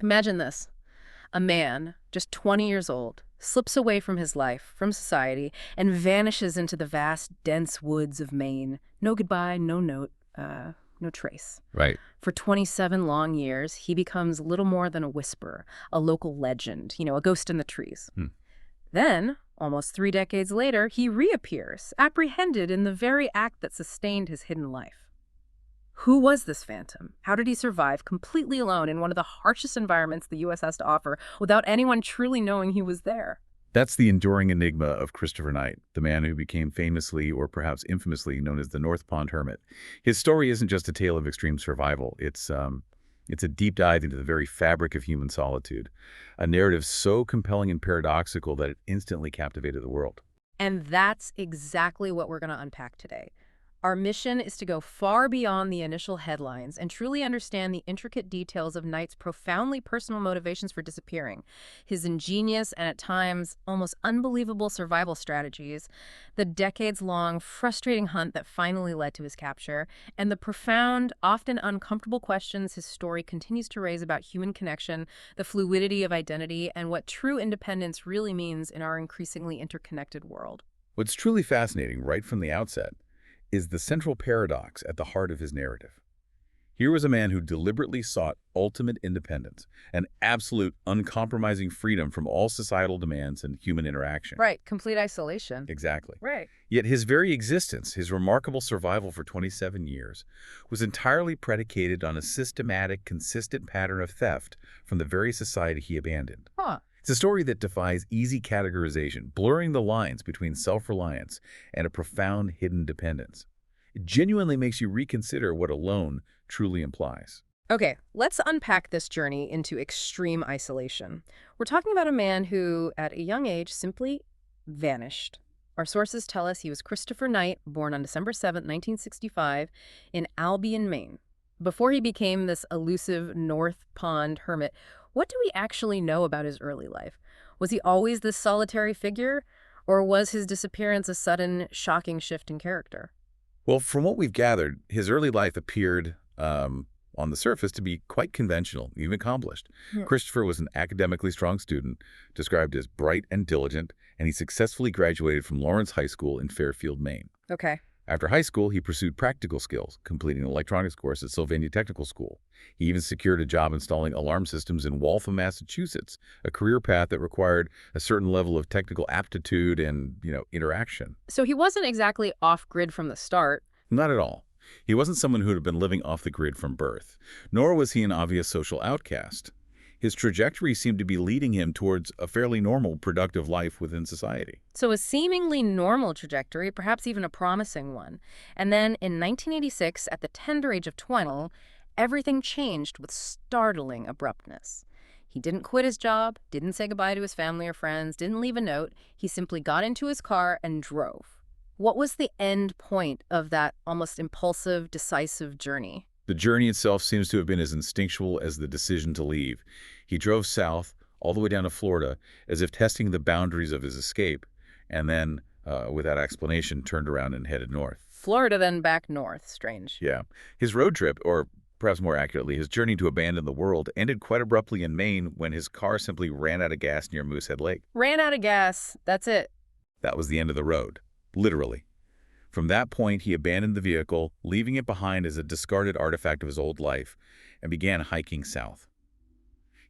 Imagine this. A man, just 20 years old, slips away from his life, from society, and vanishes into the vast, dense woods of Maine. No goodbye, no note, no trace. Right. For 27 long years, he becomes little more than a whisper, a local legend, a ghost in the trees. Hmm. Then, almost 3 decades later, he reappears, apprehended in the very act that sustained his hidden life. Who was this phantom? How did he survive completely alone in one of the harshest environments the U.S. has to offer without anyone truly knowing he was there? That's the enduring enigma of Christopher Knight, the man who became famously, or perhaps infamously, known as the North Pond Hermit. His story isn't just a tale of extreme survival. It's a deep dive into the very fabric of human solitude, a narrative so compelling and paradoxical that it instantly captivated the world. And that's exactly what we're going to unpack today. Our mission is to go far beyond the initial headlines and truly understand the intricate details of Knight's profoundly personal motivations for disappearing, his ingenious and at times almost unbelievable survival strategies, the decades-long frustrating hunt that finally led to his capture, and the profound, often uncomfortable questions his story continues to raise about human connection, the fluidity of identity, and what true independence really means in our increasingly interconnected world. What's truly fascinating right from the outset is the central paradox at the heart of his narrative. Here was a man who deliberately sought ultimate independence and absolute uncompromising freedom from all societal demands and human interaction. Right, complete isolation. Exactly. Right. Yet his very existence, his remarkable survival for 27 years, was entirely predicated on a systematic, consistent pattern of theft from the very society he abandoned. Huh. It's a story that defies easy categorization, blurring the lines between self-reliance and a profound hidden dependence. It genuinely makes you reconsider what alone truly implies. Okay, let's unpack this journey into extreme isolation. We're talking about a man who, at a young age, simply vanished. Our sources tell us he was Christopher Knight, born on December 7th, 1965, in Albion, Maine. Before he became this elusive North Pond Hermit, what do we actually know about his early life? Was he always this solitary figure, or was his disappearance a sudden, shocking shift in character? Well, from what we've gathered, his early life appeared, on the surface, to be quite conventional, even accomplished. Hmm. Christopher was an academically strong student, described as bright and diligent, and he successfully graduated from Lawrence High School in Fairfield, Maine. Okay. After high school, he pursued practical skills, completing an electronics course at Sylvania Technical School. He even secured a job installing alarm systems in Waltham, Massachusetts, a career path that required a certain level of technical aptitude and, interaction. So he wasn't exactly off-grid from the start. Not at all. He wasn't someone who had been living off the grid from birth, nor was he an obvious social outcast. His trajectory seemed to be leading him towards a fairly normal, productive life within society. So a seemingly normal trajectory, perhaps even a promising one. And then in 1986, at the tender age of 20, everything changed with startling abruptness. He didn't quit his job, didn't say goodbye to his family or friends, didn't leave a note. He simply got into his car and drove. What was the end point of that almost impulsive, decisive journey? The journey itself seems to have been as instinctual as the decision to leave. He drove south, all the way down to Florida, as if testing the boundaries of his escape, and then, without explanation, turned around and headed north. Florida, then back north. Strange. Yeah. His road trip, or perhaps more accurately, his journey to abandon the world, ended quite abruptly in Maine when his car simply ran out of gas near Moosehead Lake. Ran out of gas. That's it. That was the end of the road, literally. From that point, he abandoned the vehicle, leaving it behind as a discarded artifact of his old life, and began hiking south.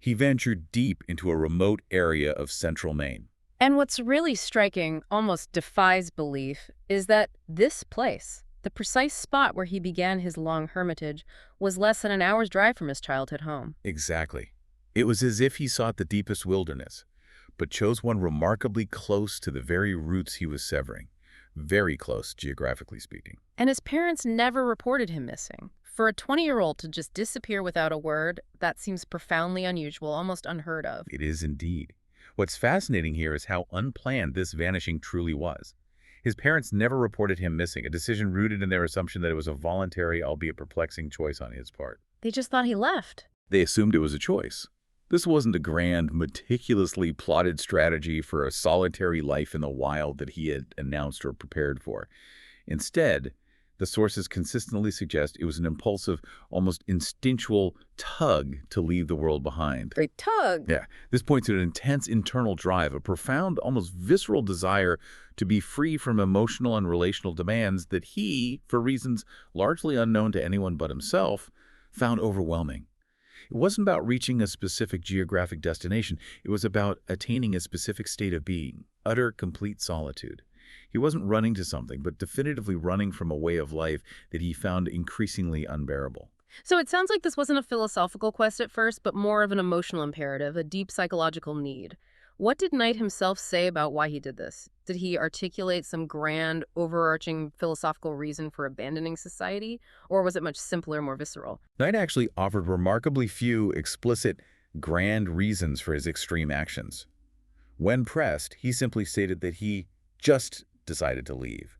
He ventured deep into a remote area of central Maine. And what's really striking, almost defies belief, is that this place, the precise spot where he began his long hermitage, was less than an hour's drive from his childhood home. Exactly. It was as if he sought the deepest wilderness, but chose one remarkably close to the very roots he was severing. Very close, geographically speaking. And his parents never reported him missing. For a 20-year-old to just disappear without a word, that seems profoundly unusual, almost unheard of. It is indeed. What's fascinating here is how unplanned this vanishing truly was. His parents never reported him missing, a decision rooted in their assumption that it was a voluntary, albeit perplexing, choice on his part. They just thought he left. They assumed it was a choice. This wasn't a grand, meticulously plotted strategy for a solitary life in the wild that he had announced or prepared for. Instead, The sources consistently suggest it was an impulsive, almost instinctual tug to leave the world behind. Great tug. Yeah, this points to an intense internal drive, a profound, almost visceral desire to be free from emotional and relational demands that he, for reasons largely unknown to anyone but himself, found overwhelming. It wasn't about reaching a specific geographic destination. It was about attaining a specific state of being, utter, complete solitude. He wasn't running to something, but definitively running from a way of life that he found increasingly unbearable. So it sounds like this wasn't a philosophical quest at first, but more of an emotional imperative, a deep psychological need. What did Knight himself say about why he did this? Did he articulate some grand, overarching philosophical reason for abandoning society? Or was it much simpler, more visceral? Knight actually offered remarkably few explicit, grand reasons for his extreme actions. When pressed, he simply stated that he just decided to leave,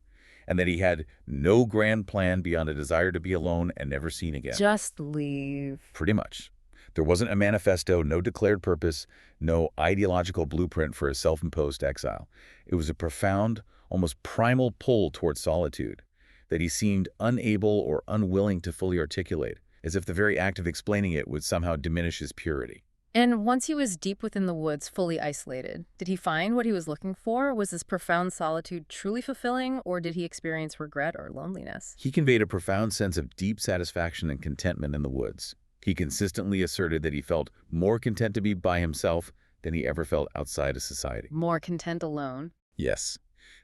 and that he had no grand plan beyond a desire to be alone and never seen again. Just leave. Pretty much. There wasn't a manifesto, no declared purpose, no ideological blueprint for his self-imposed exile. It was a profound, almost primal pull towards solitude that he seemed unable or unwilling to fully articulate, as if the very act of explaining it would somehow diminish his purity. And once he was deep within the woods, fully isolated, did he find what he was looking for? Was this profound solitude truly fulfilling, or did he experience regret or loneliness? He conveyed a profound sense of deep satisfaction and contentment in the woods. He consistently asserted that he felt more content to be by himself than he ever felt outside of society. More content alone? Yes,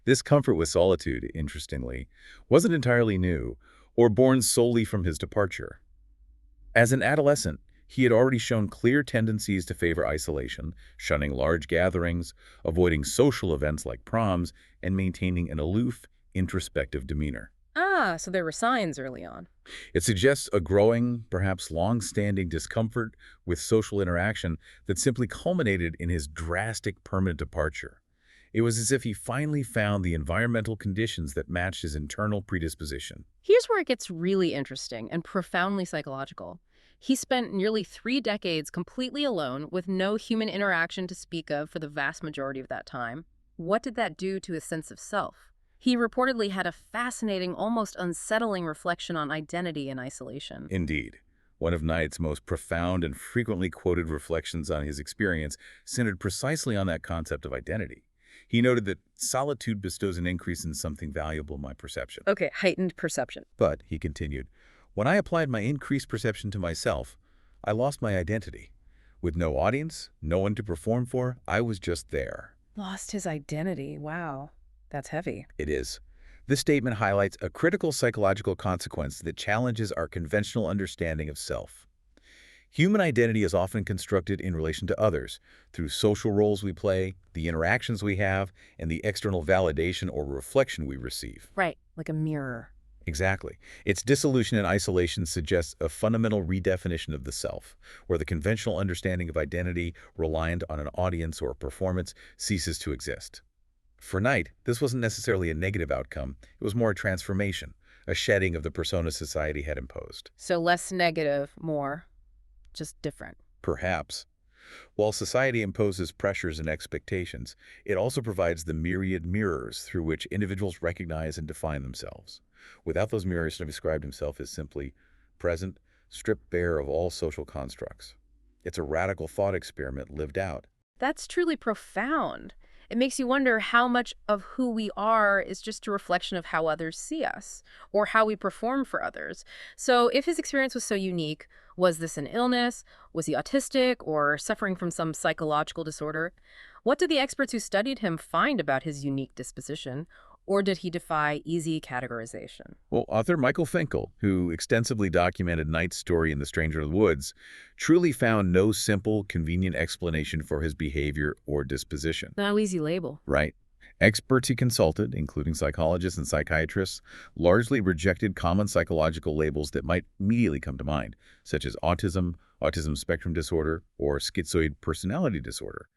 this comfort with solitude, interestingly, wasn't entirely new or born solely from his departure. As an adolescent, he had already shown clear tendencies to favor isolation, shunning large gatherings, avoiding social events like proms, and maintaining an aloof, introspective demeanor. Ah, so there were signs early on. It suggests a growing, perhaps long-standing discomfort with social interaction that simply culminated in his drastic permanent departure. It was as if he finally found the environmental conditions that matched his internal predisposition. Here's where it gets really interesting and profoundly psychological. He spent nearly 3 decades completely alone with no human interaction to speak of for the vast majority of that time. What did that do to his sense of self? He reportedly had a fascinating, almost unsettling reflection on identity in isolation. Indeed, one of Knight's most profound and frequently quoted reflections on his experience centered precisely on that concept of identity. He noted that solitude bestows an increase in something valuable in my perception. Okay, heightened perception. But, he continued, when I applied my increased perception to myself, I lost my identity. With no audience, no one to perform for, I was just there. Lost his identity. Wow, that's heavy. It is. This statement highlights a critical psychological consequence that challenges our conventional understanding of self. Human identity is often constructed in relation to others, through social roles we play, the interactions we have, and the external validation or reflection we receive. Right, like a mirror. Exactly. Its dissolution and isolation suggests a fundamental redefinition of the self, where the conventional understanding of identity reliant on an audience or a performance ceases to exist. For Knight, this wasn't necessarily a negative outcome. It was more a transformation, a shedding of the persona society had imposed. So less negative, more just different. Perhaps. While society imposes pressures and expectations, it also provides the myriad mirrors through which individuals recognize and define themselves. Without those mirrors, he described himself as simply present, stripped bare of all social constructs. It's a radical thought experiment lived out. That's truly profound. It makes you wonder how much of who we are is just a reflection of how others see us or how we perform for others. So if his experience was so unique, was this an illness? Was he autistic or suffering from some psychological disorder? What did the experts who studied him find about his unique disposition? Or did he defy easy categorization? Well, author Michael Finkel, who extensively documented Knight's story in The Stranger in the Woods, truly found no simple, convenient explanation for his behavior or disposition. No easy label. Right. Experts he consulted, including psychologists and psychiatrists, largely rejected common psychological labels that might immediately come to mind, such as autism, autism spectrum disorder, or schizoid personality disorder.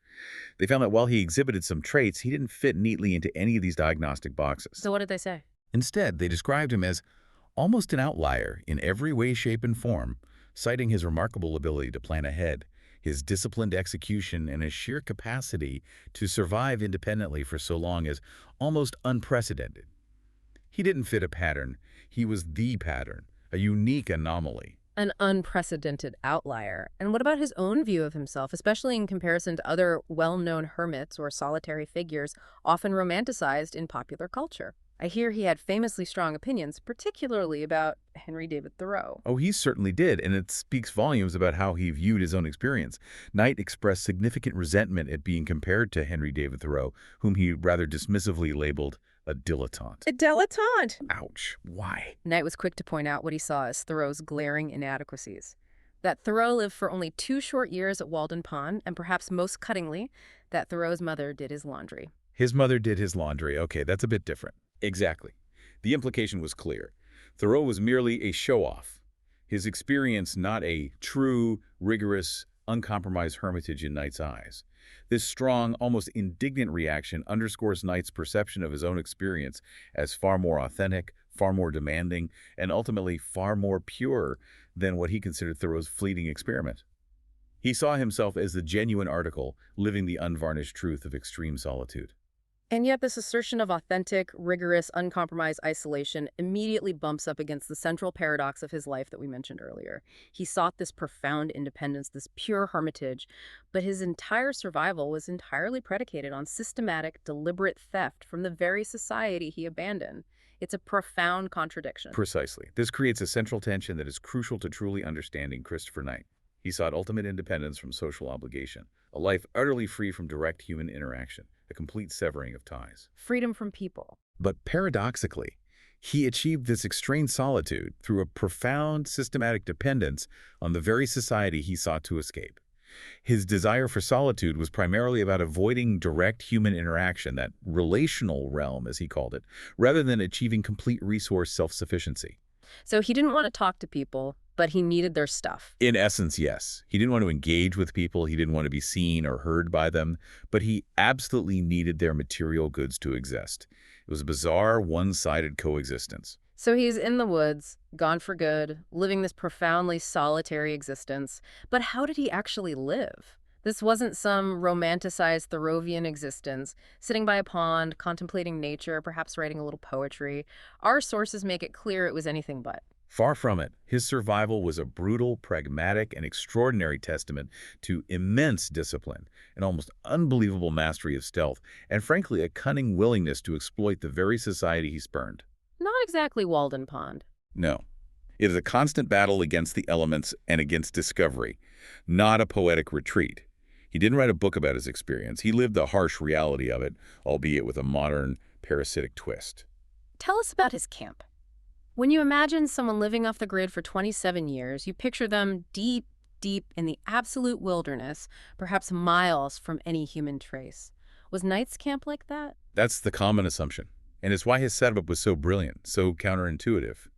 They found that while he exhibited some traits, he didn't fit neatly into any of these diagnostic boxes. So what did they say? Instead, they described him as almost an outlier in every way, shape, and form, citing his remarkable ability to plan ahead, his disciplined execution, and his sheer capacity to survive independently for so long as almost unprecedented. He didn't fit a pattern. He was the pattern, a unique anomaly. An unprecedented outlier. And what about his own view of himself, especially in comparison to other well-known hermits or solitary figures often romanticized in popular culture? I hear he had famously strong opinions, particularly about Henry David Thoreau. Oh, he certainly did, and it speaks volumes about how he viewed his own experience. Knight expressed significant resentment at being compared to Henry David Thoreau, whom he rather dismissively labeled a dilettante. A dilettante! Ouch. Why? Knight was quick to point out what he saw as Thoreau's glaring inadequacies. That Thoreau lived for only 2 short years at Walden Pond, and perhaps most cuttingly, that Thoreau's mother did his laundry. His mother did his laundry. Okay, that's a bit different. Exactly. The implication was clear. Thoreau was merely a show-off. His experience not a true, rigorous, uncompromised hermitage in Knight's eyes. This strong, almost indignant reaction underscores Knight's perception of his own experience as far more authentic, far more demanding, and ultimately far more pure than what he considered Thoreau's fleeting experiment. He saw himself as the genuine article, living the unvarnished truth of extreme solitude. And yet this assertion of authentic, rigorous, uncompromised isolation immediately bumps up against the central paradox of his life that we mentioned earlier. He sought this profound independence, this pure hermitage, but his entire survival was entirely predicated on systematic, deliberate theft from the very society he abandoned. It's a profound contradiction. Precisely. This creates a central tension that is crucial to truly understanding Christopher Knight. He sought ultimate independence from social obligation, a life utterly free from direct human interaction, a complete severing of ties. Freedom from people. But paradoxically, he achieved this extreme solitude through a profound systematic dependence on the very society he sought to escape. His desire for solitude was primarily about avoiding direct human interaction, that relational realm, as he called it, rather than achieving complete resource self-sufficiency. So he didn't want to talk to people, but he needed their stuff. In essence, yes. He didn't want to engage with people. He didn't want to be seen or heard by them, but he absolutely needed their material goods to exist. It was a bizarre, one-sided coexistence. So he's in the woods, gone for good, living this profoundly solitary existence. But how did he actually live? This wasn't some romanticized Thoreauvian existence, sitting by a pond, contemplating nature, perhaps writing a little poetry. Our sources make it clear it was anything but. Far from it. His survival was a brutal, pragmatic, and extraordinary testament to immense discipline, an almost unbelievable mastery of stealth, and frankly, a cunning willingness to exploit the very society he spurned. Not exactly Walden Pond. No. It is a constant battle against the elements and against discovery, not a poetic retreat. He didn't write a book about his experience. He lived the harsh reality of it, albeit with a modern, parasitic twist. Tell us about his camp. When you imagine someone living off the grid for 27 years, you picture them deep, deep in the absolute wilderness, perhaps miles from any human trace. Was Knight's camp like that? That's the common assumption, and it's why his setup was so brilliant, so counterintuitive.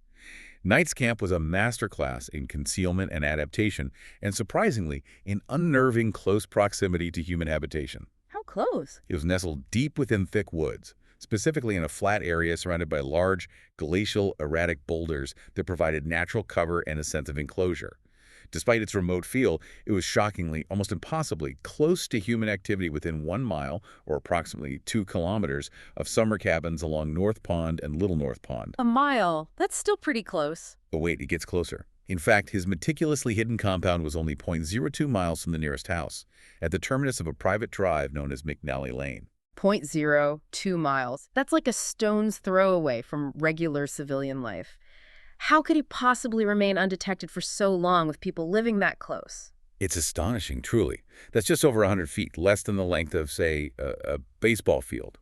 Knight's camp was a masterclass in concealment and adaptation, and surprisingly, in unnerving close proximity to human habitation. How close? It was nestled deep within thick woods, specifically in a flat area surrounded by large, glacial, erratic boulders that provided natural cover and a sense of enclosure. Despite its remote feel, it was shockingly, almost impossibly, close to human activity within 1 mile, or approximately 2 kilometers, of summer cabins along North Pond and Little North Pond. A mile? That's still pretty close. But wait, it gets closer. In fact, his meticulously hidden compound was only 0.02 miles from the nearest house, at the terminus of a private drive known as McNally Lane. 0.02 miles. That's like a stone's throw away from regular civilian life. How could he possibly remain undetected for so long with people living that close? It's astonishing, truly. That's just over 100 feet, less than the length of, say, a baseball field.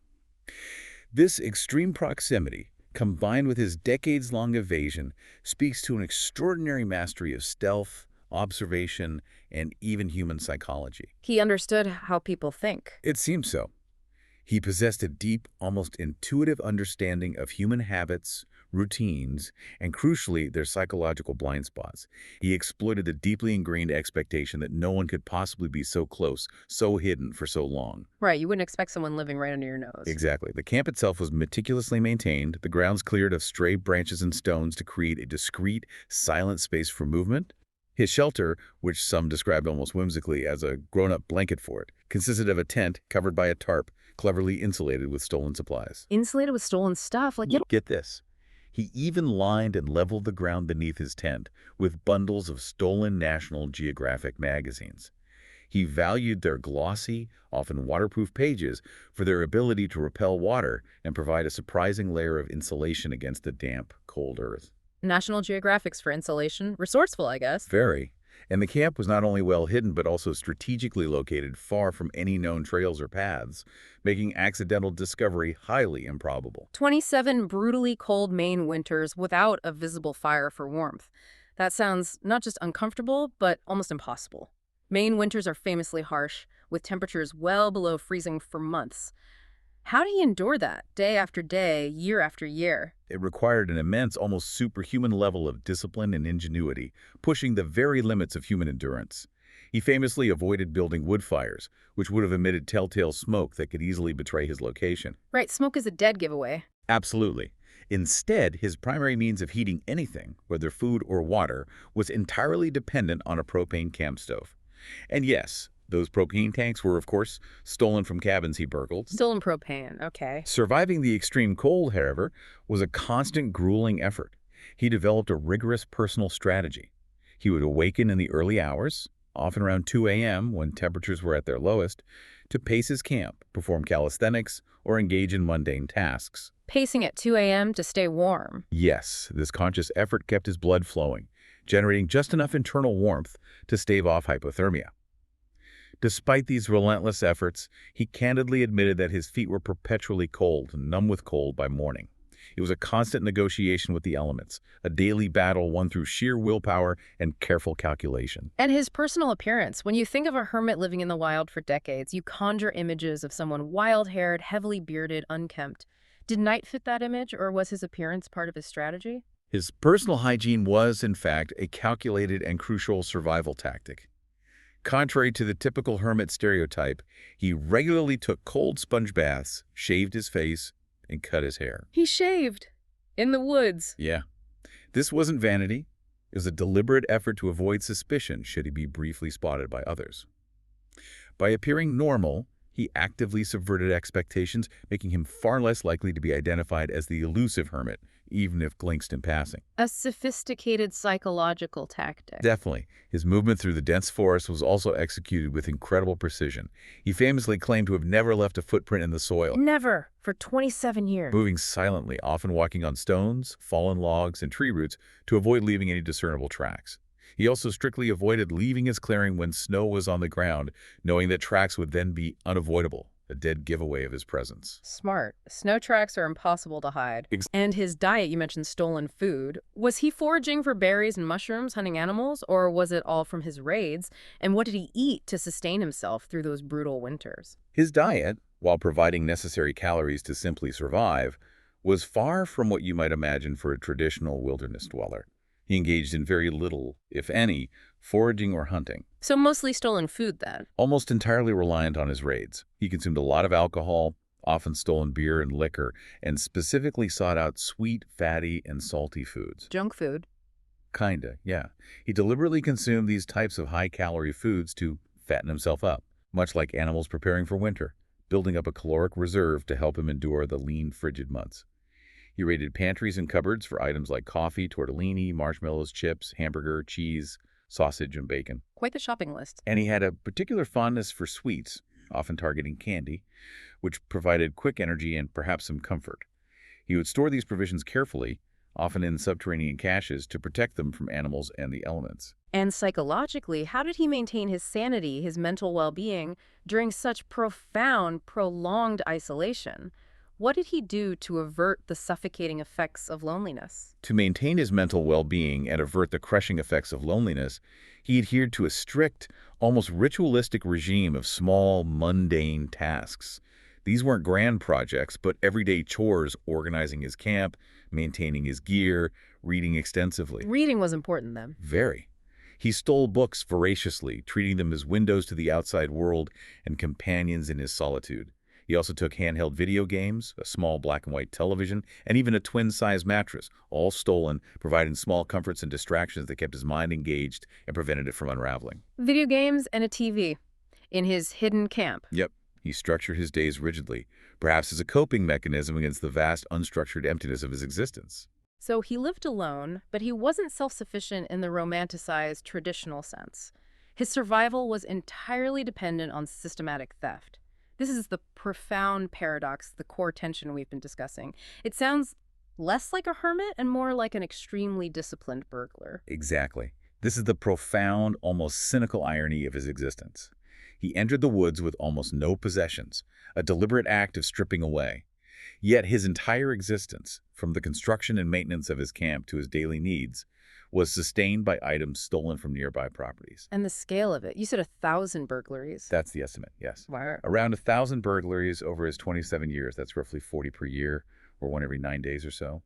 This extreme proximity, combined with his decades-long evasion, speaks to an extraordinary mastery of stealth, observation, and even human psychology. He understood how people think. It seems so. He possessed a deep, almost intuitive understanding of human habits, routines, and crucially, their psychological blind spots. He exploited the deeply ingrained expectation that no one could possibly be so close, so hidden for so long. Right, you wouldn't expect someone living right under your nose. Exactly. The camp itself was meticulously maintained, the grounds cleared of stray branches and stones to create a discreet, silent space for movement. His shelter, which some described almost whimsically as a grown-up blanket fort, consisted of a tent covered by a tarp, cleverly insulated with stolen supplies. Insulated with stolen stuff? Like, Get this. He even lined and leveled the ground beneath his tent with bundles of stolen National Geographic magazines. He valued their glossy, often waterproof pages for their ability to repel water and provide a surprising layer of insulation against the damp, cold earth. National Geographics for insulation. Resourceful, I guess. Very. And the camp was not only well hidden but also strategically located far from any known trails or paths, making accidental discovery highly improbable. 27 brutally cold Maine winters without a visible fire for warmth. That sounds not just uncomfortable, but almost impossible. Maine winters are famously harsh, with temperatures well below freezing for months. How do you endure that, day after day, year after year? It required an immense, almost superhuman level of discipline and ingenuity, pushing the very limits of human endurance. He famously avoided building wood fires, which would have emitted telltale smoke that could easily betray his location. Right, smoke is a dead giveaway. Absolutely. Instead, his primary means of heating anything, whether food or water, was entirely dependent on a propane camp stove. And yes, those propane tanks were, of course, stolen from cabins he burgled. Stolen propane, okay. Surviving the extreme cold, however, was a constant, grueling effort. He developed a rigorous personal strategy. He would awaken in the early hours, often around 2 a.m. when temperatures were at their lowest, to pace his camp, perform calisthenics, or engage in mundane tasks. Pacing at 2 a.m. to stay warm. Yes, this conscious effort kept his blood flowing, generating just enough internal warmth to stave off hypothermia. Despite these relentless efforts, he candidly admitted that his feet were perpetually cold, numb with cold by morning. It was a constant negotiation with the elements, a daily battle won through sheer willpower and careful calculation. And his personal appearance. When you think of a hermit living in the wild for decades, you conjure images of someone wild-haired, heavily bearded, unkempt. Did Knight fit that image, or was his appearance part of his strategy? His personal hygiene was, in fact, a calculated and crucial survival tactic. Contrary to the typical hermit stereotype, he regularly took cold sponge baths, shaved his face, and cut his hair. He shaved. In the woods. Yeah. This wasn't vanity. It was a deliberate effort to avoid suspicion should he be briefly spotted by others. By appearing normal, he actively subverted expectations, making him far less likely to be identified as the elusive hermit, even if glimpsed in passing. A sophisticated psychological tactic. Definitely. His movement through the dense forest was also executed with incredible precision. He famously claimed to have never left a footprint in the soil, Never. For 27 years. moving silently, often walking on stones, fallen logs, and tree roots to avoid leaving any discernible tracks. He also strictly avoided leaving his clearing when snow was on the ground, knowing that tracks would then be unavoidable, a dead giveaway of his presence. Smart. Snow tracks are impossible to hide. And his diet, you mentioned stolen food. Was he foraging for berries and mushrooms, hunting animals, or was it all from his raids? And what did he eat to sustain himself through those brutal winters? His diet, while providing necessary calories to simply survive, was far from what you might imagine for a traditional wilderness dweller. He engaged in very little, if any, foraging or hunting. So mostly stolen food then. Almost entirely reliant on his raids. He consumed a lot of alcohol, often stolen beer and liquor, and specifically sought out sweet, fatty, and salty foods. Junk food. Kinda, yeah. He deliberately consumed these types of high-calorie foods to fatten himself up, much like animals preparing for winter, building up a caloric reserve to help him endure the lean, frigid months. He raided pantries and cupboards for items like coffee, tortellini, marshmallows, chips, hamburger, cheese, sausage, and bacon. Quite the shopping list. And he had a particular fondness for sweets, often targeting candy, which provided quick energy and perhaps some comfort. He would store these provisions carefully, often in subterranean caches, to protect them from animals and the elements. And psychologically, how did he maintain his sanity, his mental well-being, during such profound, prolonged isolation? What did he do to avert the suffocating effects of loneliness? To maintain his mental well-being and avert the crushing effects of loneliness, he adhered to a strict, almost ritualistic regime of small, mundane tasks. These weren't grand projects, but everyday chores: organizing his camp, maintaining his gear, reading extensively. Reading was important then. Very. He stole books voraciously, treating them as windows to the outside world and companions in his solitude. He also took handheld video games, a small black and white television, and even a twin-size mattress, all stolen, providing small comforts and distractions that kept his mind engaged and prevented it from unraveling. Video games and a TV in his hidden camp. Yep, he structured his days rigidly, perhaps as a coping mechanism against the vast, unstructured emptiness of his existence. So he lived alone, but he wasn't self-sufficient in the romanticized traditional sense. His survival was entirely dependent on systematic theft. This is the profound paradox, the core tension we've been discussing. It sounds less like a hermit and more like an extremely disciplined burglar. Exactly. This is the profound, almost cynical irony of his existence. He entered the woods with almost no possessions, a deliberate act of stripping away. Yet his entire existence, from the construction and maintenance of his camp to his daily needs, was sustained by items stolen from nearby properties. And the scale of it, you said 1,000 burglaries. That's the estimate, yes. Wow. Around 1,000 burglaries over his 27 years. That's roughly 40 per year, or one every 9 days or so.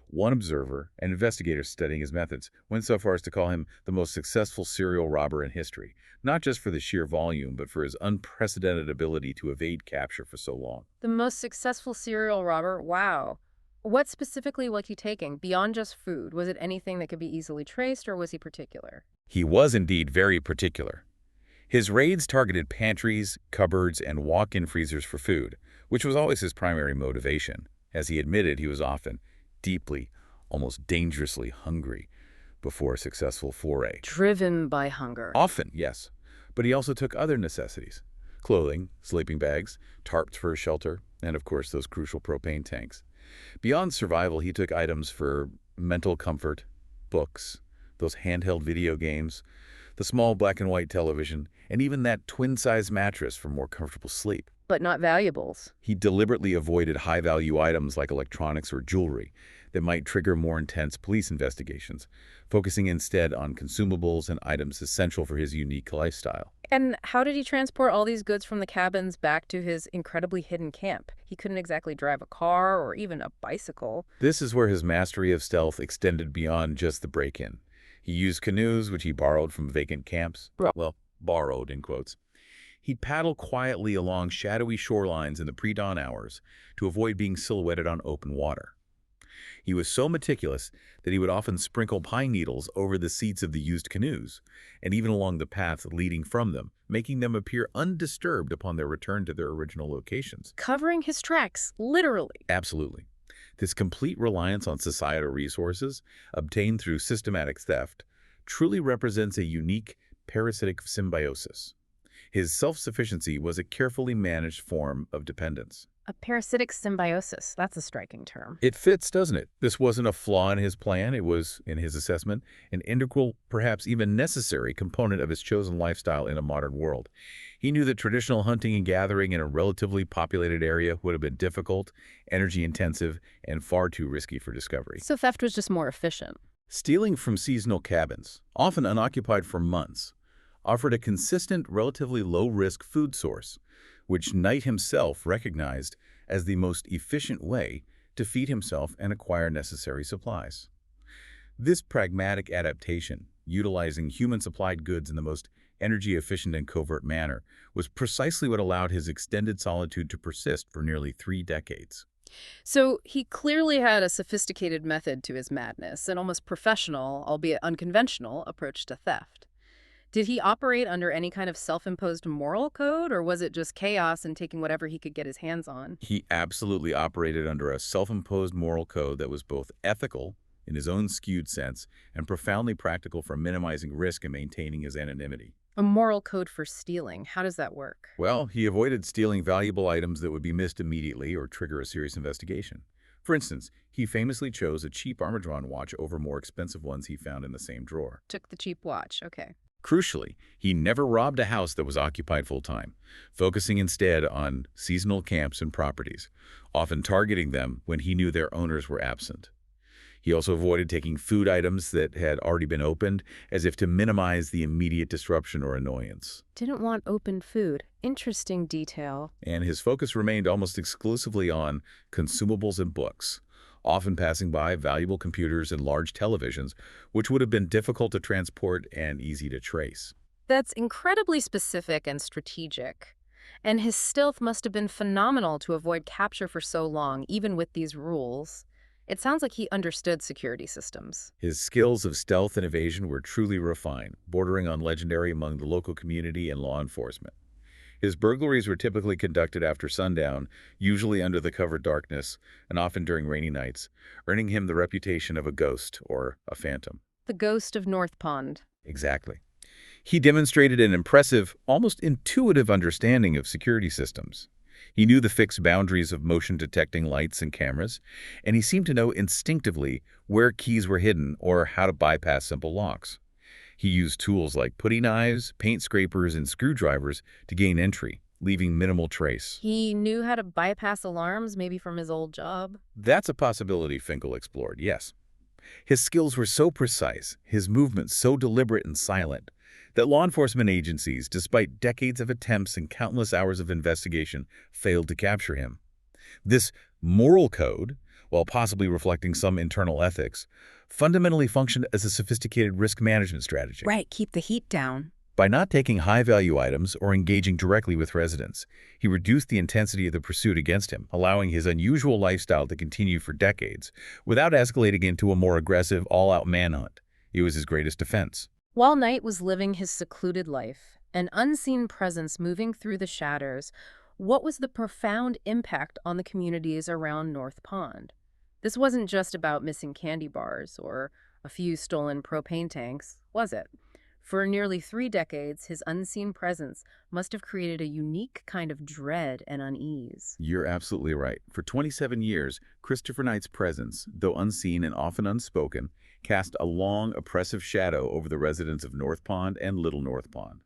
One observer and investigator studying his methods went so far as to call him the most successful serial robber in history, not just for the sheer volume, but for his unprecedented ability to evade capture for so long. The most successful serial robber? Wow. What specifically was he taking, beyond just food? Was it anything that could be easily traced, or was he particular? He was indeed very particular. His raids targeted pantries, cupboards, and walk-in freezers for food, which was always his primary motivation. As he admitted, he was often deeply, almost dangerously hungry before a successful foray. Driven by hunger. Often, yes, but he also took other necessities: clothing, sleeping bags, tarps for shelter, and of course those crucial propane tanks. Beyond survival, he took items for mental comfort, books, those handheld video games, the small black and white television, and even that twin-size mattress for more comfortable sleep. But not valuables. He deliberately avoided high-value items like electronics or jewelry that might trigger more intense police investigations, focusing instead on consumables and items essential for his unique lifestyle. And how did he transport all these goods from the cabins back to his incredibly hidden camp? He couldn't exactly drive a car or even a bicycle. This is where his mastery of stealth extended beyond just the break-in. He used canoes, which he borrowed from vacant camps. Well, borrowed in quotes. He'd paddle quietly along shadowy shorelines in the pre-dawn hours to avoid being silhouetted on open water. He was so meticulous that he would often sprinkle pine needles over the seats of the used canoes, and even along the paths leading from them, making them appear undisturbed upon their return to their original locations. Covering his tracks, literally. Absolutely. This complete reliance on societal resources, obtained through systematic theft, truly represents a unique parasitic symbiosis. His self-sufficiency was a carefully managed form of dependence. A parasitic symbiosis. That's a striking term. It fits, doesn't it? This wasn't a flaw in his plan. It was, in his assessment, an integral, perhaps even necessary component of his chosen lifestyle in a modern world. He knew that traditional hunting and gathering in a relatively populated area would have been difficult, energy-intensive, and far too risky for discovery. So theft was just more efficient. Stealing from seasonal cabins, often unoccupied for months, offered a consistent, relatively low-risk food source, which Knight himself recognized as the most efficient way to feed himself and acquire necessary supplies. This pragmatic adaptation, utilizing human-supplied goods in the most energy-efficient and covert manner, was precisely what allowed his extended solitude to persist for nearly 3 decades. So he clearly had a sophisticated method to his madness, an almost professional, albeit unconventional, approach to theft. Did he operate under any kind of self-imposed moral code, or was it just chaos and taking whatever he could get his hands on? He absolutely operated under a self-imposed moral code that was both ethical, in his own skewed sense, and profoundly practical for minimizing risk and maintaining his anonymity. A moral code for stealing. How does that work? Well, he avoided stealing valuable items that would be missed immediately or trigger a serious investigation. For instance, he famously chose a cheap Armadron watch over more expensive ones he found in the same drawer. Took the cheap watch. Okay. Crucially, he never robbed a house that was occupied full-time, focusing instead on seasonal camps and properties, often targeting them when he knew their owners were absent. He also avoided taking food items that had already been opened, as if to minimize the immediate disruption or annoyance. Didn't want open food. Interesting detail. And his focus remained almost exclusively on consumables and books, often passing by valuable computers and large televisions, which would have been difficult to transport and easy to trace. That's incredibly specific and strategic. And his stealth must have been phenomenal to avoid capture for so long, even with these rules. It sounds like he understood security systems. His skills of stealth and evasion were truly refined, bordering on legendary among the local community and law enforcement. His burglaries were typically conducted after sundown, usually under the cover darkness, and often during rainy nights, earning him the reputation of a ghost or a phantom. The ghost of North Pond. Exactly. He demonstrated an impressive, almost intuitive understanding of security systems. He knew the fixed boundaries of motion-detecting lights and cameras, and he seemed to know instinctively where keys were hidden or how to bypass simple locks. He used tools like putty knives, paint scrapers, and screwdrivers to gain entry, leaving minimal trace. He knew how to bypass alarms, maybe from his old job. That's a possibility Finkel explored, yes. His skills were so precise, his movements so deliberate and silent, that law enforcement agencies, despite decades of attempts and countless hours of investigation, failed to capture him. This moral code, while possibly reflecting some internal ethics, fundamentally functioned as a sophisticated risk management strategy. Right, keep the heat down. By not taking high-value items or engaging directly with residents, he reduced the intensity of the pursuit against him, allowing his unusual lifestyle to continue for decades without escalating into a more aggressive, all-out manhunt. It was his greatest defense. While Knight was living his secluded life, an unseen presence moving through the shadows, what was the profound impact on the communities around North Pond? This wasn't just about missing candy bars or a few stolen propane tanks, was it? For nearly 3 decades, his unseen presence must have created a unique kind of dread and unease. You're absolutely right. For 27 years, Christopher Knight's presence, though unseen and often unspoken, cast a long, oppressive shadow over the residents of North Pond and Little North Pond.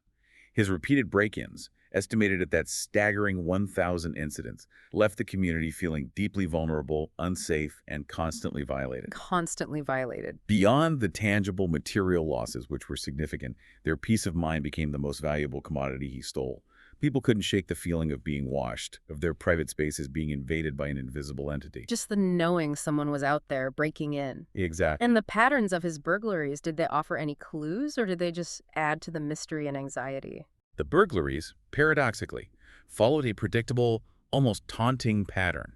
His repeated break-ins, estimated at that staggering 1,000 incidents, left the community feeling deeply vulnerable, unsafe, and constantly violated. Constantly violated. Beyond the tangible material losses, which were significant, their peace of mind became the most valuable commodity he stole. People couldn't shake the feeling of being watched, of their private spaces being invaded by an invisible entity. Just the knowing someone was out there breaking in. Exactly. And the patterns of his burglaries, did they offer any clues or did they just add to the mystery and anxiety? The burglaries, paradoxically, followed a predictable, almost taunting pattern.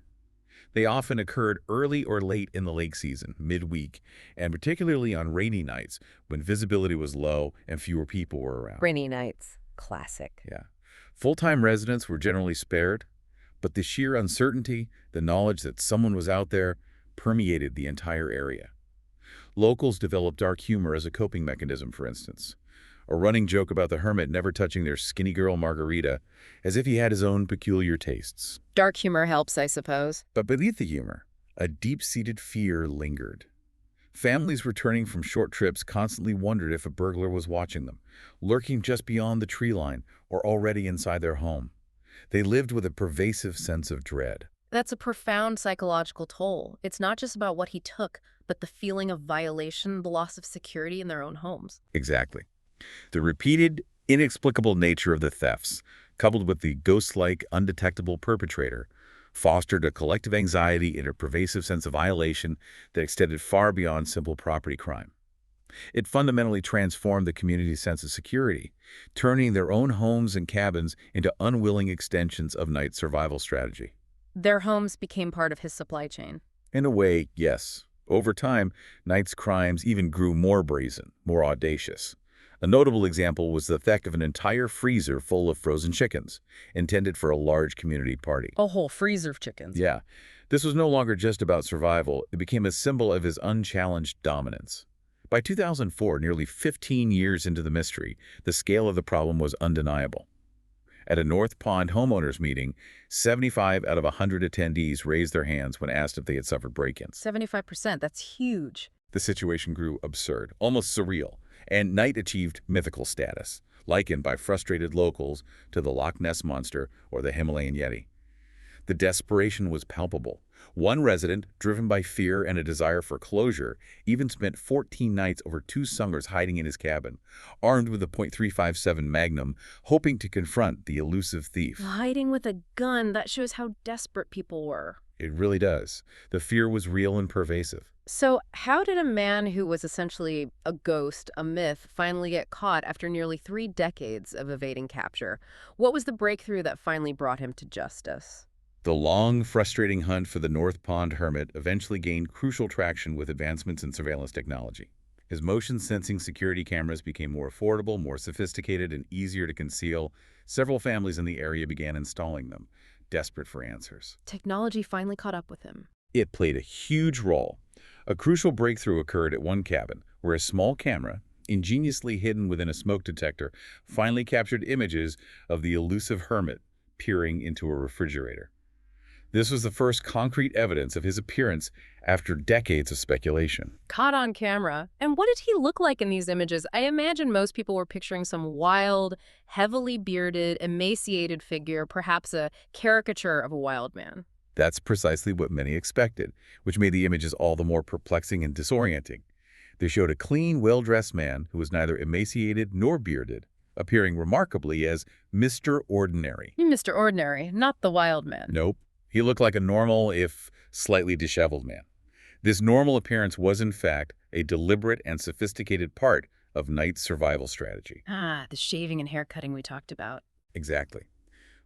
They often occurred early or late in the lake season, midweek, and particularly on rainy nights when visibility was low and fewer people were around. Rainy nights. Classic. Yeah. Full-time residents were generally spared, but the sheer uncertainty, the knowledge that someone was out there, permeated the entire area. Locals developed dark humor as a coping mechanism, for instance. A running joke about the hermit never touching their skinny girl margarita, as if he had his own peculiar tastes. Dark humor helps, I suppose. But beneath the humor, a deep-seated fear lingered. Families returning from short trips constantly wondered if a burglar was watching them, lurking just beyond the tree line or already inside their home. They lived with a pervasive sense of dread. That's a profound psychological toll. It's not just about what he took, but the feeling of violation, the loss of security in their own homes. Exactly. The repeated, inexplicable nature of the thefts, coupled with the ghost-like, undetectable perpetrator, fostered a collective anxiety and a pervasive sense of violation that extended far beyond simple property crime. It fundamentally transformed the community's sense of security, turning their own homes and cabins into unwilling extensions of Knight's survival strategy. Their homes became part of his supply chain. In a way, yes. Over time, Knight's crimes even grew more brazen, more audacious. A notable example was the theft of an entire freezer full of frozen chickens, intended for a large community party. A whole freezer of chickens. Yeah, this was no longer just about survival. It became a symbol of his unchallenged dominance. By 2004, nearly 15 years into the mystery, the scale of the problem was undeniable. At a North Pond homeowners meeting, 75 out of 100 attendees raised their hands when asked if they had suffered break-ins. 75%, that's huge. The situation grew absurd, almost surreal, and Knight achieved mythical status, likened by frustrated locals to the Loch Ness Monster or the Himalayan Yeti. The desperation was palpable. One resident, driven by fear and a desire for closure, even spent 14 nights over 2 summers hiding in his cabin, armed with a .357 Magnum, hoping to confront the elusive thief. Hiding with a gun, that shows how desperate people were. It really does. The fear was real and pervasive. So how did a man who was essentially a ghost, a myth, finally get caught after nearly 3 decades of evading capture? What was the breakthrough that finally brought him to justice? The long, frustrating hunt for the North Pond Hermit eventually gained crucial traction with advancements in surveillance technology. His motion-sensing security cameras became more affordable, more sophisticated, and easier to conceal. Several families in the area began installing them, desperate for answers. Technology finally caught up with him. It played a huge role. A crucial breakthrough occurred at one cabin, where a small camera, ingeniously hidden within a smoke detector, finally captured images of the elusive hermit peering into a refrigerator. This was the first concrete evidence of his appearance after decades of speculation. Caught on camera. And what did he look like in these images? I imagine most people were picturing some wild, heavily bearded, emaciated figure, perhaps a caricature of a wild man. That's precisely what many expected, which made the images all the more perplexing and disorienting. They showed a clean, well-dressed man who was neither emaciated nor bearded, appearing remarkably as Mr. Ordinary. Mr. Ordinary, not the wild man. Nope. He looked like a normal, if slightly disheveled man. This normal appearance was, in fact, a deliberate and sophisticated part of Knight's survival strategy. Ah, the shaving and hair cutting we talked about. Exactly.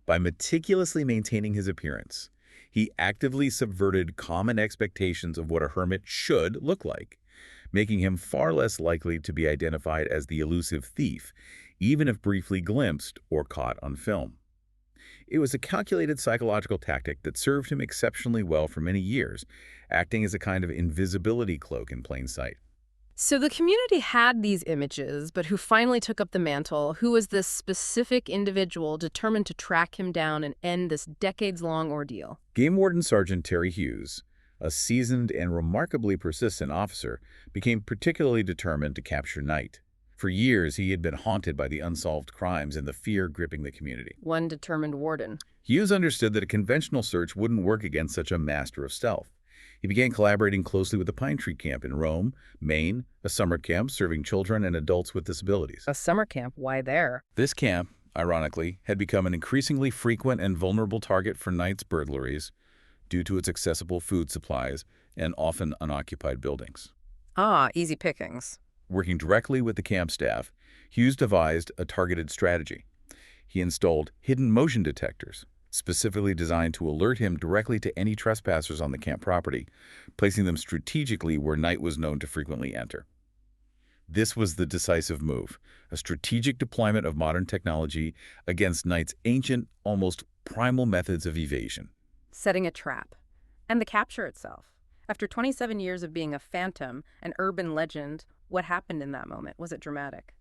By meticulously maintaining his appearance, he actively subverted common expectations of what a hermit should look like, making him far less likely to be identified as the elusive thief, even if briefly glimpsed or caught on film. It was a calculated psychological tactic that served him exceptionally well for many years, acting as a kind of invisibility cloak in plain sight. So the community had these images, but who finally took up the mantle? Who was this specific individual determined to track him down and end this decades-long ordeal? Game Warden Sergeant Terry Hughes, a seasoned and remarkably persistent officer, became particularly determined to capture Knight. For years, he had been haunted by the unsolved crimes and the fear gripping the community. One determined warden. Hughes understood that a conventional search wouldn't work against such a master of stealth. He began collaborating closely with the Pine Tree Camp in Rome, Maine, a summer camp serving children and adults with disabilities. A summer camp? Why there? This camp, ironically, had become an increasingly frequent and vulnerable target for Knight's burglaries due to its accessible food supplies and often unoccupied buildings. Ah, easy pickings. Working directly with the camp staff, Hughes devised a targeted strategy. He installed hidden motion detectors, specifically designed to alert him directly to any trespassers on the camp property, placing them strategically where Knight was known to frequently enter. This was the decisive move, a strategic deployment of modern technology against Knight's ancient, almost primal methods of evasion. Setting a trap. And the capture itself. After 27 years of being a phantom, an urban legend, what happened in that moment? Was it dramatic?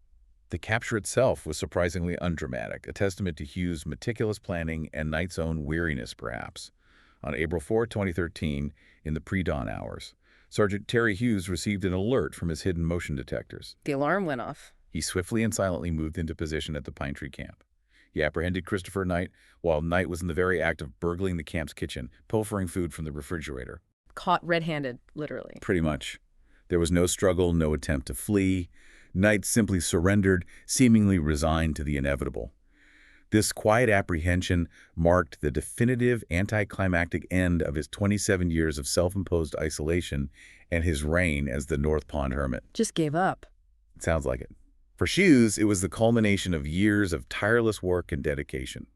The capture itself was surprisingly undramatic, a testament to Hughes' meticulous planning and Knight's own weariness, perhaps. On April 4, 2013, in the pre-dawn hours, Sergeant Terry Hughes received an alert from his hidden motion detectors. The alarm went off. He swiftly and silently moved into position at the Pine Tree Camp. He apprehended Christopher Knight while Knight was in the very act of burgling the camp's kitchen, pilfering food from the refrigerator. Caught red-handed, literally. Pretty much. There was no struggle, no attempt to flee. Knight simply surrendered, seemingly resigned to the inevitable. This quiet apprehension marked the definitive anticlimactic end of his 27 years of self-imposed isolation and his reign as the North Pond Hermit. Just gave up. It sounds like it. For Hughes, it was the culmination of years of tireless work and dedication.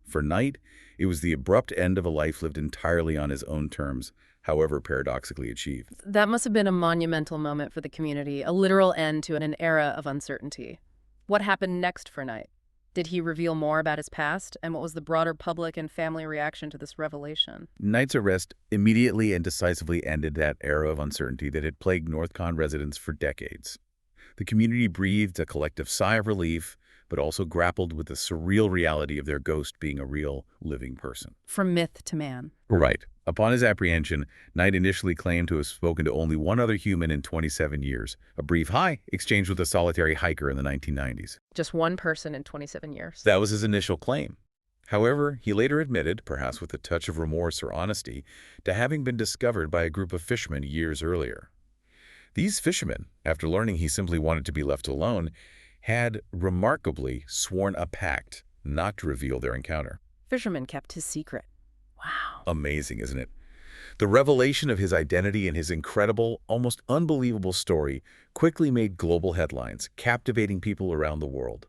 For Knight, it was the abrupt end of a life lived entirely on his own terms, however paradoxically achieved. That must have been a monumental moment for the community, a literal end to an era of uncertainty. What happened next for Knight? Did he reveal more about his past, and what was the broader public and family reaction to this revelation? Knight's arrest immediately and decisively ended that era of uncertainty that had plagued North Pond residents for decades. The community breathed a collective sigh of relief, but also grappled with the surreal reality of their ghost being a real, living person. From myth to man. Right. Upon his apprehension, Knight initially claimed to have spoken to only one other human in 27 years, a brief hi exchanged with a solitary hiker in the 1990s. Just one person in 27 years. That was his initial claim. However, he later admitted, perhaps with a touch of remorse or honesty, to having been discovered by a group of fishermen years earlier. These fishermen, after learning he simply wanted to be left alone, had remarkably sworn a pact not to reveal their encounter. Fisherman kept his secret. Wow. Amazing, isn't it? The revelation of his identity and his incredible, almost unbelievable story quickly made global headlines, captivating people around the world.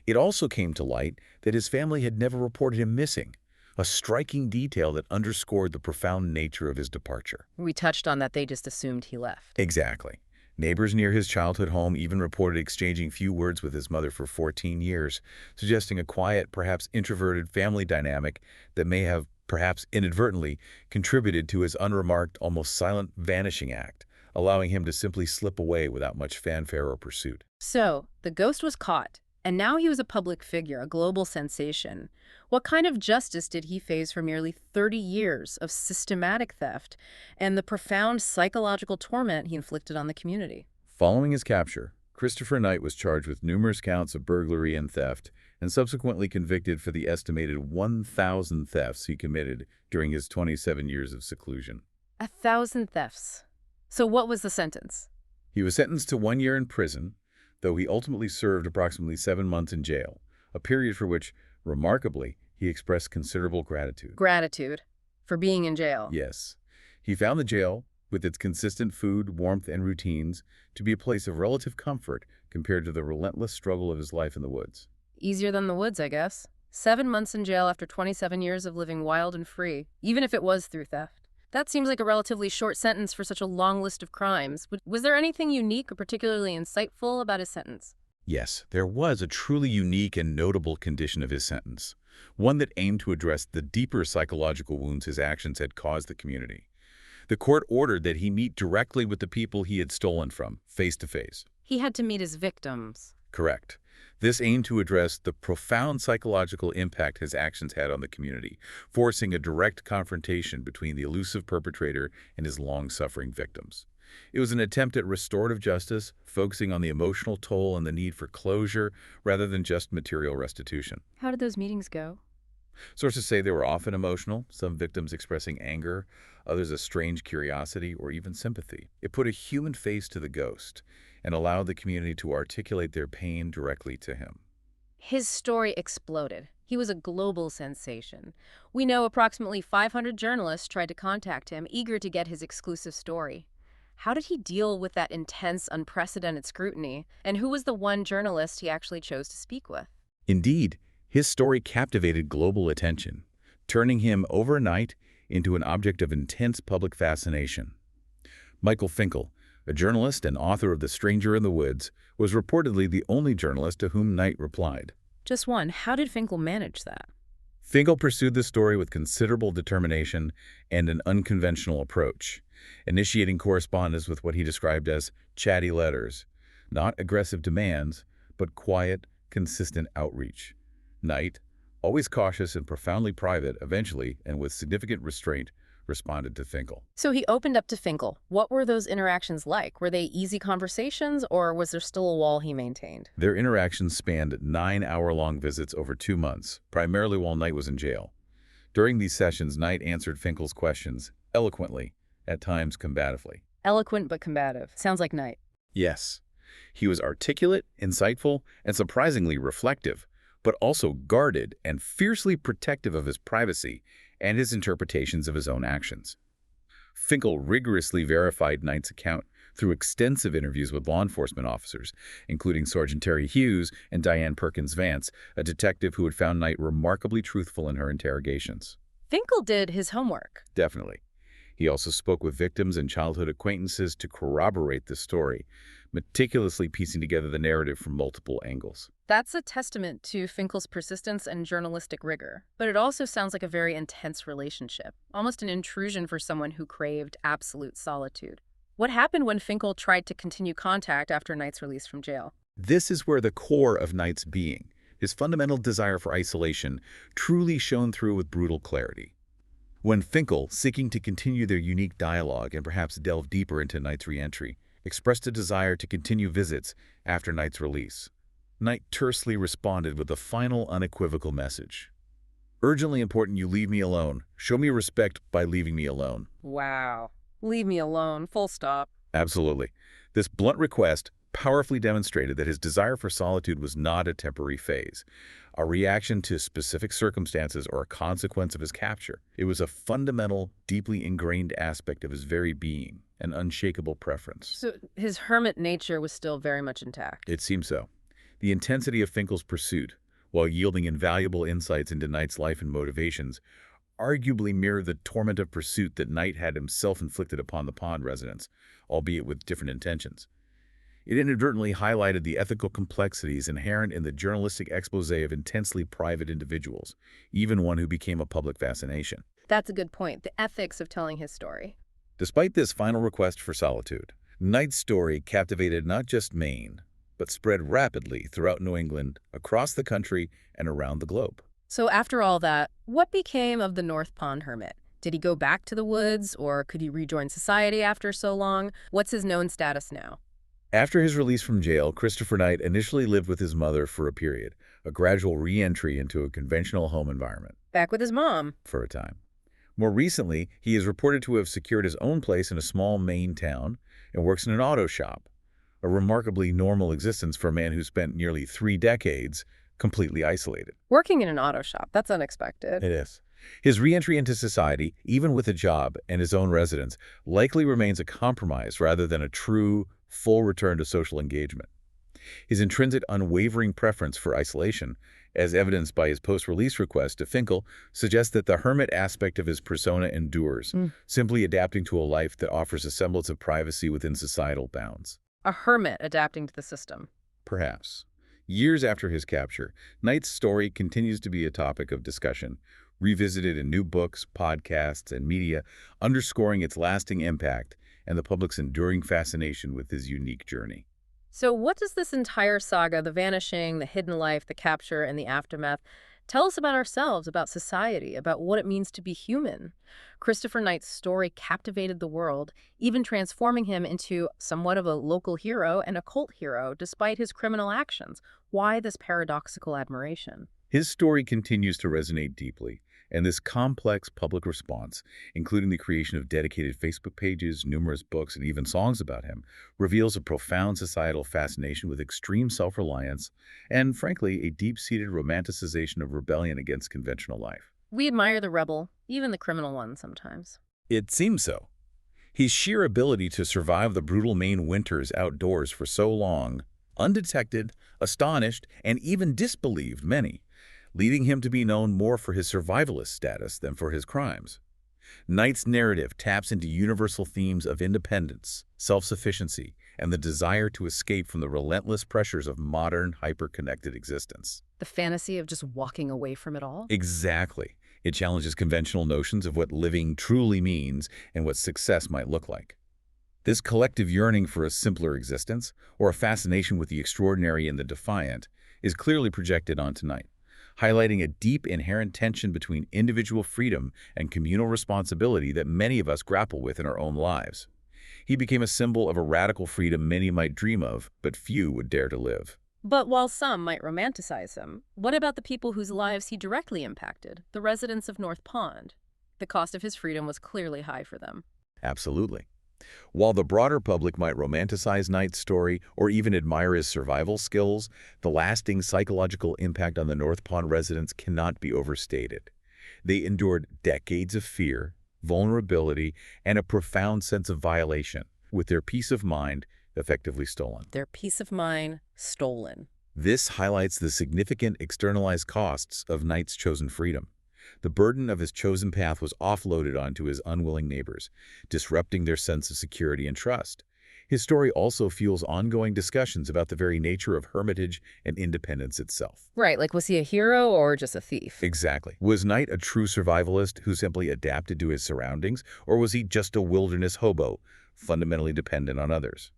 It also came to light that his family had never reported him missing, a striking detail that underscored the profound nature of his departure. We touched on that they just assumed he left. Exactly. Neighbors near his childhood home even reported exchanging few words with his mother for 14 years, suggesting a quiet, perhaps introverted family dynamic that may have, perhaps inadvertently, contributed to his unremarked, almost silent vanishing act, allowing him to simply slip away without much fanfare or pursuit. So, the ghost was caught, and now he was a public figure, a global sensation. What kind of justice did he face for nearly 30 years of systematic theft and the profound psychological torment he inflicted on the community? Following his capture, Christopher Knight was charged with numerous counts of burglary and theft, and subsequently convicted for the estimated 1,000 thefts he committed during his 27 years of seclusion. 1,000 thefts. So what was the sentence? He was sentenced to 1 year in prison, though he ultimately served approximately 7 months in jail, a period for which, remarkably, he expressed considerable gratitude. Gratitude for being in jail. Yes, he found the jail, with its consistent food, warmth, and routines, to be a place of relative comfort compared to the relentless struggle of his life in the woods. Easier than the woods, I guess. 7 months in jail after 27 years of living wild and free, even if it was through theft. That seems like a relatively short sentence for such a long list of crimes. Was there anything unique or particularly insightful about his sentence? Yes, there was a truly unique and notable condition of his sentence, one that aimed to address the deeper psychological wounds his actions had caused the community. The court ordered that he meet directly with the people he had stolen from, face to face. He had to meet his victims. Correct. This aimed to address the profound psychological impact his actions had on the community, forcing a direct confrontation between the elusive perpetrator and his long-suffering victims. It was an attempt at restorative justice, focusing on the emotional toll and the need for closure rather than just material restitution. How did those meetings go? Sources say they were often emotional, some victims expressing anger, others a strange curiosity or even sympathy. It put a human face to the ghost and allowed the community to articulate their pain directly to him. His story exploded. He was a global sensation. We know approximately 500 journalists tried to contact him, eager to get his exclusive story. How did he deal with that intense, unprecedented scrutiny? And who was the one journalist he actually chose to speak with? Indeed, his story captivated global attention, turning him overnight into an object of intense public fascination. Michael Finkel, a journalist and author of The Stranger in the Woods, was reportedly the only journalist to whom Knight replied. Just one. How did Finkel manage that? Finkel pursued the story with considerable determination and an unconventional approach, initiating correspondence with what he described as chatty letters, not aggressive demands, but quiet, consistent outreach. Knight, always cautious and profoundly private, eventually, and with significant restraint, responded to Finkel. So he opened up to Finkel. What were those interactions like? Were they easy conversations, or was there still a wall he maintained? Their interactions spanned 9-hour-long visits over 2 months, primarily while Knight was in jail. During these sessions, Knight answered Finkel's questions eloquently, at times combatively. Eloquent but combative. Sounds like Knight. Yes, he was articulate, insightful, and surprisingly reflective, but also guarded and fiercely protective of his privacy and his interpretations of his own actions. Finkel rigorously verified Knight's account through extensive interviews with law enforcement officers, including Sergeant Terry Hughes and Diane Perkins Vance, a detective who had found Knight remarkably truthful in her interrogations. Finkel did his homework. Definitely. He also spoke with victims and childhood acquaintances to corroborate the story, meticulously piecing together the narrative from multiple angles. That's a testament to Finkel's persistence and journalistic rigor. But it also sounds like a very intense relationship, almost an intrusion for someone who craved absolute solitude. What happened when Finkel tried to continue contact after Knight's release from jail? This is where the core of Knight's being, his fundamental desire for isolation, truly shone through with brutal clarity. When Finkel, seeking to continue their unique dialogue and perhaps delve deeper into Knight's re-entry, expressed a desire to continue visits after Knight's release, Knight tersely responded with the final unequivocal message. Urgently important you leave me alone. Show me respect by leaving me alone. Wow. Leave me alone. Full stop. Absolutely. This blunt request powerfully demonstrated that his desire for solitude was not a temporary phase, a reaction to specific circumstances or a consequence of his capture. It was a fundamental, deeply ingrained aspect of his very being, an unshakable preference. So his hermit nature was still very much intact. It seemed so. The intensity of Finkel's pursuit, while yielding invaluable insights into Knight's life and motivations, arguably mirrored the torment of pursuit that Knight had himself inflicted upon the pond residents, albeit with different intentions. It inadvertently highlighted the ethical complexities inherent in the journalistic expose of intensely private individuals, even one who became a public fascination. That's a good point, the ethics of telling his story. Despite this final request for solitude, Knight's story captivated not just Maine, but spread rapidly throughout New England, across the country, and around the globe. So after all that, what became of the North Pond Hermit? Did he go back to the woods, or could he rejoin society after so long? What's his known status now? After his release from jail, Christopher Knight initially lived with his mother for a period, a gradual re-entry into a conventional home environment Back with his mom. for a time. More recently, he is reported to have secured his own place in a small Maine town and works in an auto shop, a remarkably normal existence for a man who spent nearly 3 decades completely isolated. Working in an auto shop, that's unexpected. It is. His re-entry into society, even with a job and his own residence, likely remains a compromise rather than a true, full return to social engagement. His intrinsic unwavering preference for isolation, as evidenced by his post-release request to Finkel, suggests that the hermit aspect of his persona endures, simply adapting to a life that offers a semblance of privacy within societal bounds. A hermit adapting to the system. Perhaps. Years after his capture, Knight's story continues to be a topic of discussion, revisited in new books, podcasts, and media, underscoring its lasting impact and the public's enduring fascination with his unique journey. So what does this entire saga, the vanishing, the hidden life, the capture, and the aftermath, tell us about ourselves, about society, about what it means to be human? Christopher Knight's story captivated the world, even transforming him into somewhat of a local hero and a cult hero despite his criminal actions. Why this paradoxical admiration? His story continues to resonate deeply, and this complex public response, including the creation of dedicated Facebook pages, numerous books, and even songs about him, reveals a profound societal fascination with extreme self-reliance and, frankly, a deep-seated romanticization of rebellion against conventional life. We admire the rebel, even the criminal one sometimes. It seems so. His sheer ability to survive the brutal Maine winters outdoors for so long, undetected, astonished, and even disbelieved many, leading him to be known more for his survivalist status than for his crimes. Knight's narrative taps into universal themes of independence, self-sufficiency, and the desire to escape from the relentless pressures of modern, hyper-connected existence. The fantasy of just walking away from it all? Exactly. It challenges conventional notions of what living truly means and what success might look like. This collective yearning for a simpler existence, or a fascination with the extraordinary and the defiant, is clearly projected onto Knight, highlighting a deep inherent tension between individual freedom and communal responsibility that many of us grapple with in our own lives. He became a symbol of a radical freedom many might dream of, but few would dare to live. But while some might romanticize him, what about the people whose lives he directly impacted, the residents of North Pond? The cost of his freedom was clearly high for them. Absolutely. While the broader public might romanticize Knight's story or even admire his survival skills, the lasting psychological impact on the North Pond residents cannot be overstated. They endured decades of fear, vulnerability, and a profound sense of violation, with their peace of mind effectively stolen. Their peace of mind stolen. This highlights the significant externalized costs of Knight's chosen freedom. The burden of his chosen path was offloaded onto his unwilling neighbors, disrupting their sense of security and trust. His story also fuels ongoing discussions about the very nature of hermitage and independence itself. Right, like was he a hero or just a thief? Exactly. Was Knight a true survivalist who simply adapted to his surroundings, or was he just a wilderness hobo, fundamentally dependent on others?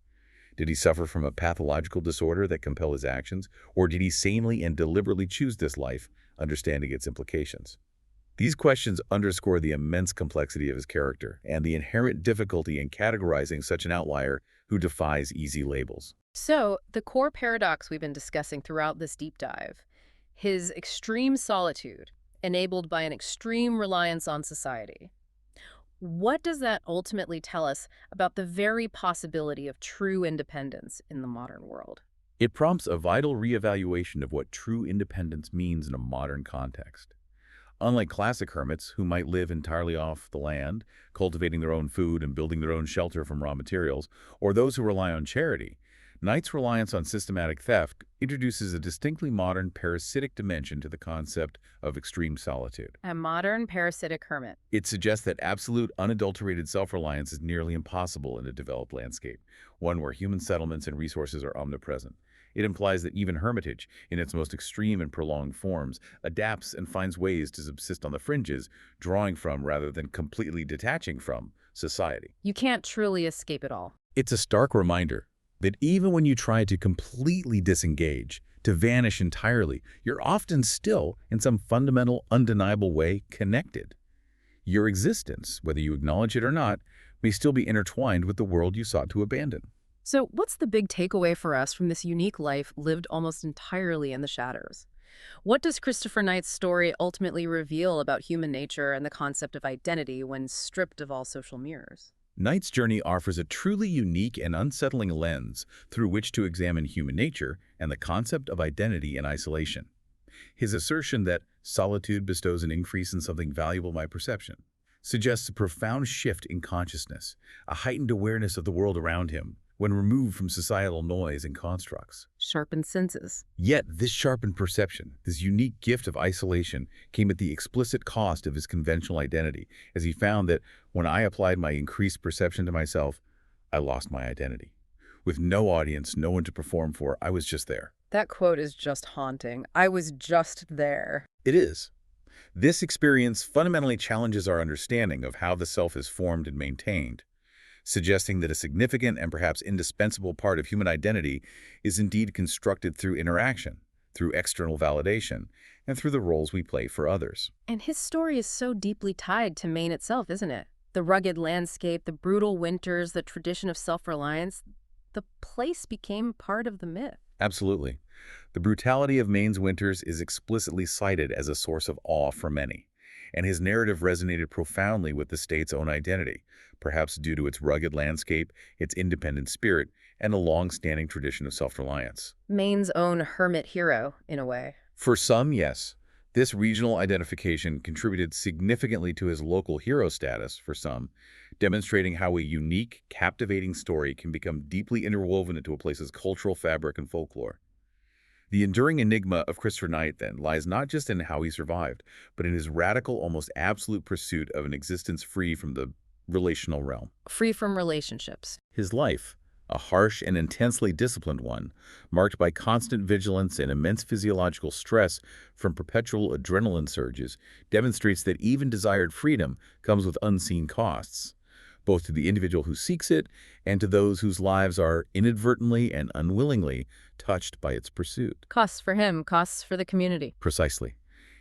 Did he suffer from a pathological disorder that compelled his actions, or did he sanely and deliberately choose this life, understanding its implications? These questions underscore the immense complexity of his character and the inherent difficulty in categorizing such an outlier who defies easy labels. So, the core paradox we've been discussing throughout this deep dive, his extreme solitude, enabled by an extreme reliance on society. What does that ultimately tell us about the very possibility of true independence in the modern world? It prompts a vital reevaluation of what true independence means in a modern context. Unlike classic hermits who might live entirely off the land, cultivating their own food and building their own shelter from raw materials, or those who rely on charity, Knight's reliance on systematic theft introduces a distinctly modern parasitic dimension to the concept of extreme solitude. A modern parasitic hermit. It suggests that absolute, unadulterated self-reliance is nearly impossible in a developed landscape, one where human settlements and resources are omnipresent. It implies that even hermitage, in its most extreme and prolonged forms, adapts and finds ways to subsist on the fringes, drawing from rather than completely detaching from society. You can't truly escape it all. It's a stark reminder that even when you try to completely disengage, to vanish entirely, you're often still, in some fundamental, undeniable way, connected. Your existence, whether you acknowledge it or not, may still be intertwined with the world you sought to abandon. So what's the big takeaway for us from this unique life lived almost entirely in the shadows? What does Christopher Knight's story ultimately reveal about human nature and the concept of identity when stripped of all social mirrors? Knight's journey offers a truly unique and unsettling lens through which to examine human nature and the concept of identity and isolation. His assertion that solitude bestows an increase in something valuable by perception suggests a profound shift in consciousness, a heightened awareness of the world around him when removed from societal noise and constructs. Sharpened senses. Yet this sharpened perception, this unique gift of isolation, came at the explicit cost of his conventional identity, as he found that when I applied my increased perception to myself, I lost my identity. With no audience, no one to perform for, I was just there. That quote is just haunting. I was just there. It is. This experience fundamentally challenges our understanding of how the self is formed and maintained, suggesting that a significant and perhaps indispensable part of human identity is indeed constructed through interaction, through external validation, and through the roles we play for others. And his story is so deeply tied to Maine itself, isn't it? The rugged landscape, the brutal winters, the tradition of self-reliance, the place became part of the myth. Absolutely. The brutality of Maine's winters is explicitly cited as a source of awe for many, and his narrative resonated profoundly with the state's own identity, perhaps due to its rugged landscape, its independent spirit, and a long-standing tradition of self-reliance. Maine's own hermit hero, in a way. For some, yes. This regional identification contributed significantly to his local hero status for some, demonstrating how a unique, captivating story can become deeply interwoven into a place's cultural fabric and folklore. The enduring enigma of Christopher Knight, then, lies not just in how he survived, but in his radical, almost absolute pursuit of an existence free from the relational realm. Free from relationships. His life, a harsh and intensely disciplined one, marked by constant vigilance and immense physiological stress from perpetual adrenaline surges, demonstrates that even desired freedom comes with unseen costs, both to the individual who seeks it and to those whose lives are inadvertently and unwillingly touched by its pursuit. Costs for him, costs for the community. Precisely.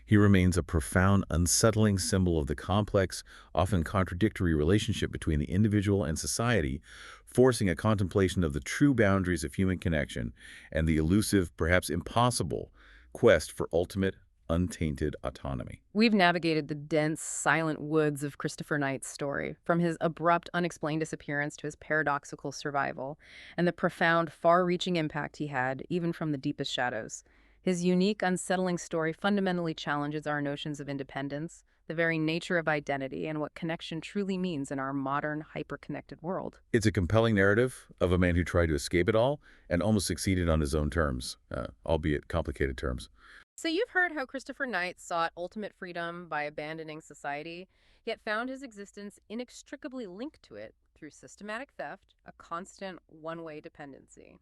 He remains a profound, unsettling symbol of the complex, often contradictory relationship between the individual and society, forcing a contemplation of the true boundaries of human connection and the elusive, perhaps impossible, quest for ultimate, untainted autonomy. We've navigated the dense, silent woods of Christopher Knight's story, from his abrupt, unexplained disappearance to his paradoxical survival, and the profound, far-reaching impact he had, even from the deepest shadows. His unique, unsettling story fundamentally challenges our notions of independence, the very nature of identity, and what connection truly means in our modern, hyper-connected world. It's a compelling narrative of a man who tried to escape it all and almost succeeded on his own terms, albeit complicated terms. So you've heard how Christopher Knight sought ultimate freedom by abandoning society, yet found his existence inextricably linked to it through systematic theft, a constant one-way dependency.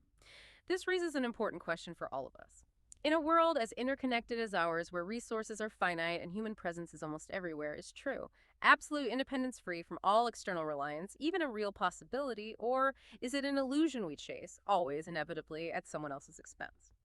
This raises an important question for all of us. In a world as interconnected as ours, where resources are finite and human presence is almost everywhere, is true absolute independence free from all external reliance even a real possibility, or is it an illusion we chase, always inevitably at someone else's expense?